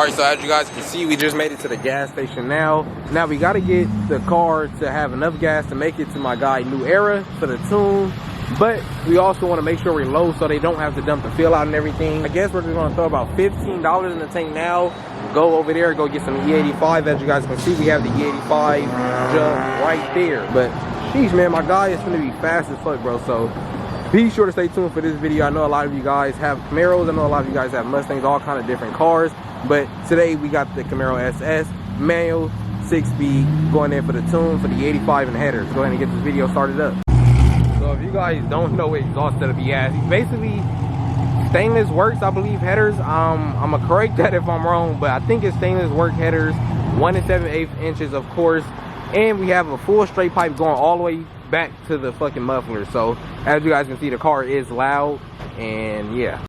Alright, so as you guys can see, we just made it to the gas station now. Now we gotta get the car to have enough gas to make it to my guy New Era for the tune. But we also want to make sure we're low so they don't have to dump the fuel out and everything. I guess we're just gonna throw about $15 in the tank now. Go over there, go get some E85. As you guys can see, we have the E85 jug right there. But sheesh, man, my guy is gonna be fast as fuck, bro. So be sure to stay tuned for this video. I know a lot of you guys have Camaros. I know a lot of you guys have Mustangs, all kind of different cars. But today we got the Camaro SS manual 6-speed going in for the tune for the 85 and headers. Go ahead and get this video started up. So if you guys don't know what exhaust setup he has, he's basically stainless works, I believe, headers. I'm gonna correct that if I'm wrong, but I think it's stainless work headers, 1 7/8 inches, of course. And we have a full straight pipe going all the way back to the fucking muffler. So as you guys can see, the car is loud, and yeah.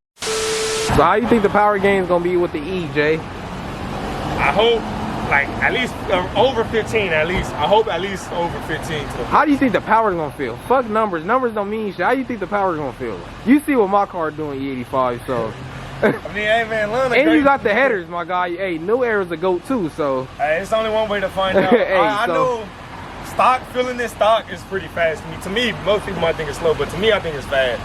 So how you think the power gain is gonna be with the E, Jay? I hope like at least over 15 at least. I hope at least over 15 too. How do you think the power is gonna feel? Fuck numbers. Numbers don't mean shit. How do you think the power is gonna feel? You see what my car doing E85, so. I mean, hey man, and you got the headers, my guy. Hey, New Era's a GOAT too, so. Hey, it's only one way to find out. Hey, I know stock, feeling this stock is pretty fast. To me, most people might think it's slow, but to me, I think it's fast.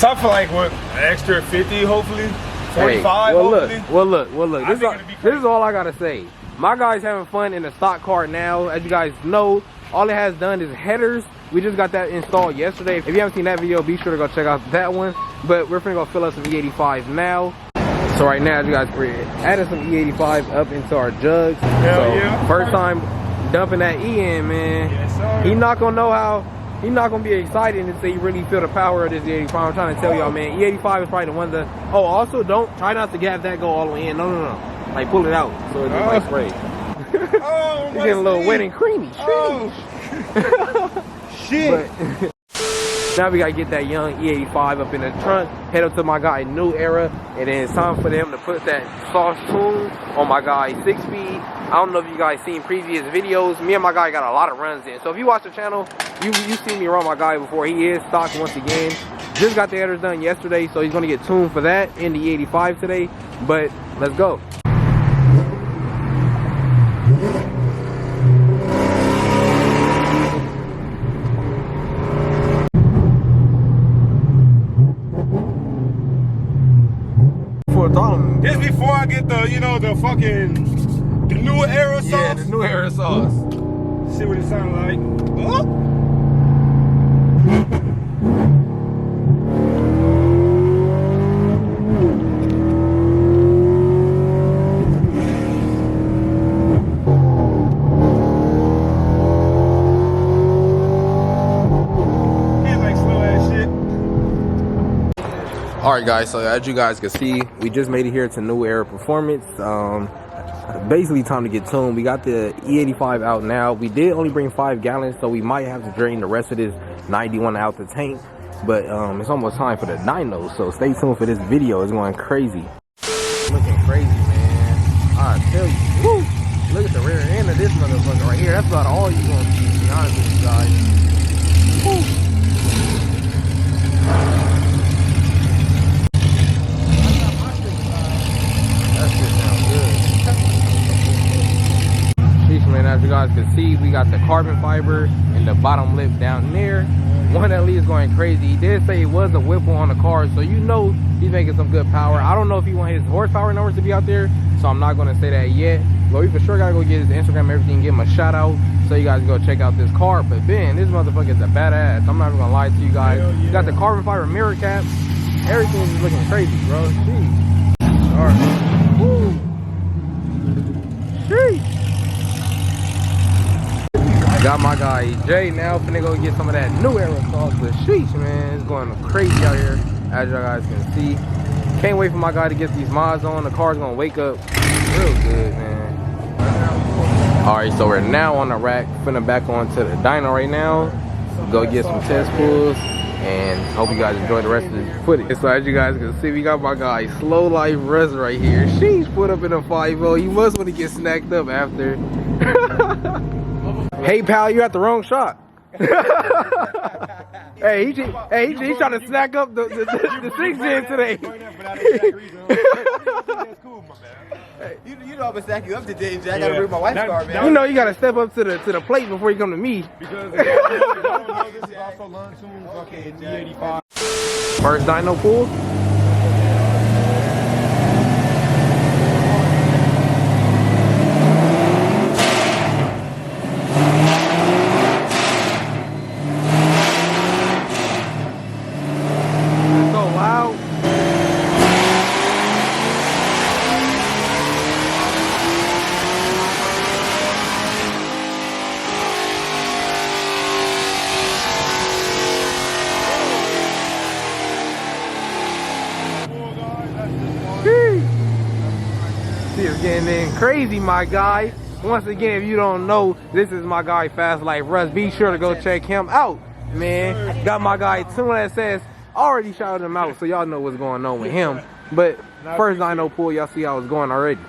So I feel like what, an extra 50, hopefully, 45, hey, hopefully. Well look. This is all I gotta say. My guy's having fun in the stock car now. As you guys know, all it has done is headers. We just got that installed yesterday. If you haven't seen that video, be sure to go check out that one. But we're finna go fill up some E85 now. So right now, as you guys see, adding some E85 up into our jugs. Hell yeah. First time dumping that E in, man. Yes, sir. He not gonna know how. He not gonna be excited until he really feel the power of this E85. I'm trying to tell y'all, man. E85 is probably the one of the. Oh, also try not to have that go all the way in. No. Like pull it out so it's like spray. Oh, it's getting a little wet and creamy. Oh. Shit. But, now we gotta get that young E85 up in the trunk, head up to my guy New Era, and then it's time for them to put that sauce tune on my guy 6-speed. I don't know if you guys seen previous videos. Me and my guy got a lot of runs in. So if you watch the channel, you seen me run my guy before. He is stock once again. Just got the headers done yesterday, so he's gonna get tuned for that in the E85 today. But let's go. Just before I get the, the New Era sauce. Yeah, the New Era sauce. See what it sounds like. Oh. Alright guys, so as you guys can see, we just made it here to New Era Performance. Basically time to get tuned. We got the E85 out now. We did only bring 5 gallons, so we might have to drain the rest of this 91 out the tank. But it's almost time for the dyno, so stay tuned for this video. It's going crazy. Looking crazy, man. I tell you. Woo! Look at the rear end of this motherfucker right here. That's about all you're gonna see, to be honest with you guys. Woo! Man, as you guys can see, we got the carbon fiber and the bottom lip down there. One at least going crazy. He did say it was a Whipple on the car, so you know he's making some good power. I don't know if he wants his horsepower numbers to be out there, so I'm not going to say that yet. But we for sure gotta go get his Instagram and everything, give him a shout out, so you guys go check out this car. But man, this motherfucker is a badass. I'm not even gonna lie to you guys. Yeah. Got the carbon fiber mirror caps. Everything is looking crazy, bro. Jeez. All right. Woo. Jeez. Got my guy Jay now, finna go get some of that New Era sauce, but sheesh, man, it's going crazy out here, as y'all guys can see. Can't wait for my guy to get these mods on. The car's gonna wake up real good, man. Alright, so we're now on the rack, finna back onto the dyno right now, go get some test pulls, and hope you guys enjoy the rest of this footage. So as you guys can see, we got my guy Slow Life Russ right here. She's put up in a 5-0. You must want to get snacked up after. Hey pal, you at the wrong shot. Hey, he's trying to snack up the 6 gen today. You know I'm gonna stack you up today, Jack. I gotta bring my wife's car, man. You know you gotta step up to the plate before you come to me. Because if y'all don't know, this is also Lunchroom, fucking E85. First dyno pool. It's so loud. See, it's getting in crazy, my guy. Once again, if you don't know, this is my guy Fast Life Russ. Be sure to go check him out, man. Got my guy Tune that says already shouted him out, so y'all know what's going on with him. But first dyno pool, y'all see how it's going already.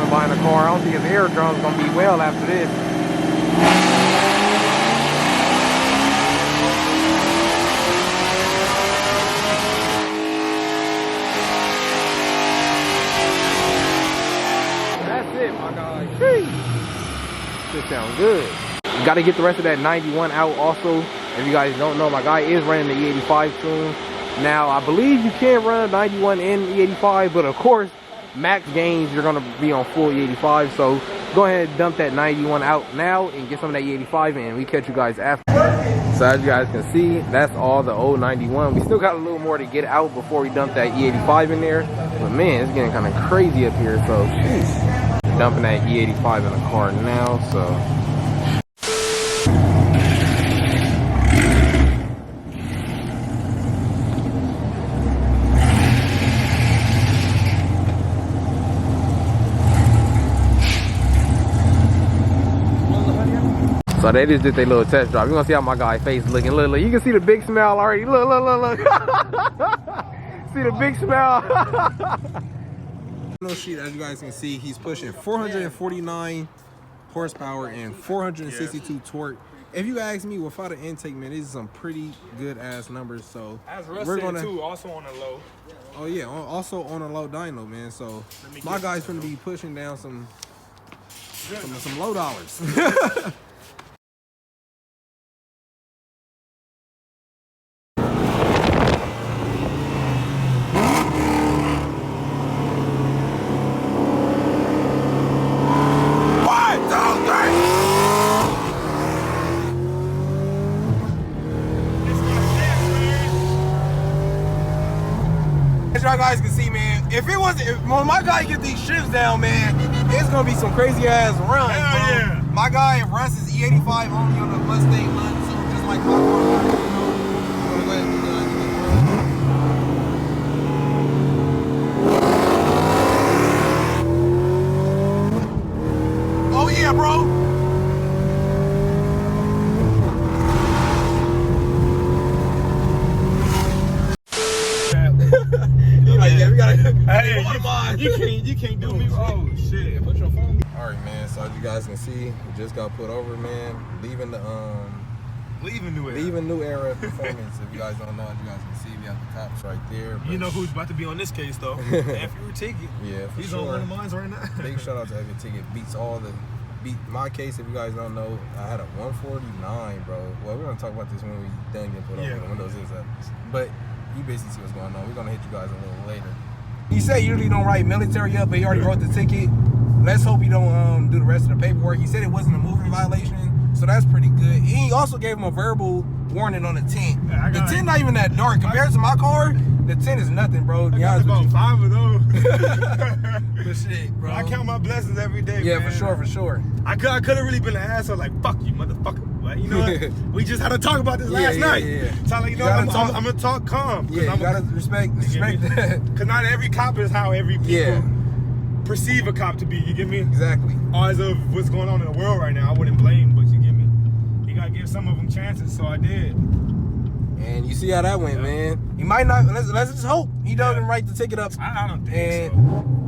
Buying a car. I don't think his air drum's gonna be well after this. That's it, my guy. This sounds good. Got to get the rest of that 91 out also. If you guys don't know, my guy is running the E85 tune. Now, I believe you can run a 91 in E85, but of course, max gains, you're gonna be on full E85. So go ahead and dump that 91 out now and get some of that E85 in. We catch you guys after. So as you guys can see, that's all the old 91. We still got a little more to get out before we dump that E85 in there. But man, it's getting kind of crazy up here. So geez. Dumping that E85 in the car now. So so they just did their little test drive. You're gonna see how my guy's face looking. Look, you can see the big smile already. Look. See the big smile. No sheet, as you guys can see, he's pushing 449 horsepower and 462 torque. If you ask me, without an intake, man, these are some pretty good ass numbers. So as Russ said too, also on the low. Oh yeah, also on a low dyno, man. So my guy's gonna be pushing down some low dollars. Y'all guys can see, man, when my guy get these shifts down, man, it's gonna be some crazy ass runs. Hell yeah. My guy Russ is E85 only on the Mustang run, so just like my car. Oh yeah, bro. You can't do me. Oh shit! Put your phone. All right, man. So as you guys can see, we just got put over, man. Leaving New Era Performance. If you guys don't know, as you guys can see, we have the cops right there. You know who's about to be on this case though? If you ticket. Yeah, for He's sure. on one of mine right now. Big shout out to every ticket. Beat my case. If you guys don't know, I had a 149, bro. Well, we're gonna talk about this when we done get put over. The windows is up, but you basically see what's going on. We're gonna hit you guys a little later. He said you usually don't write military up, but he already wrote the ticket. Let's hope he don't do the rest of the paperwork. He said it wasn't a moving violation, so that's pretty good. And he also gave him a verbal warning on the tint. Yeah, the tint not even that dark compared to my car. The tint is nothing, bro. I got about 5 of those. But shit, bro. I count my blessings every day. Yeah, man. for sure. I could have really been an asshole, like fuck you, motherfucker. But you know what? We just had to talk about this last night. So like, you know, I'm gonna talk calm. Yeah, you gotta respect that. Because not every cop is how every people perceive a cop to be. You get me? Exactly. As of what's going on in the world right now, I wouldn't blame, but you get me? You gotta give some of them chances, so I did. And you see how that went, man. He might not. Let's just hope he doesn't write the ticket up. I don't think so.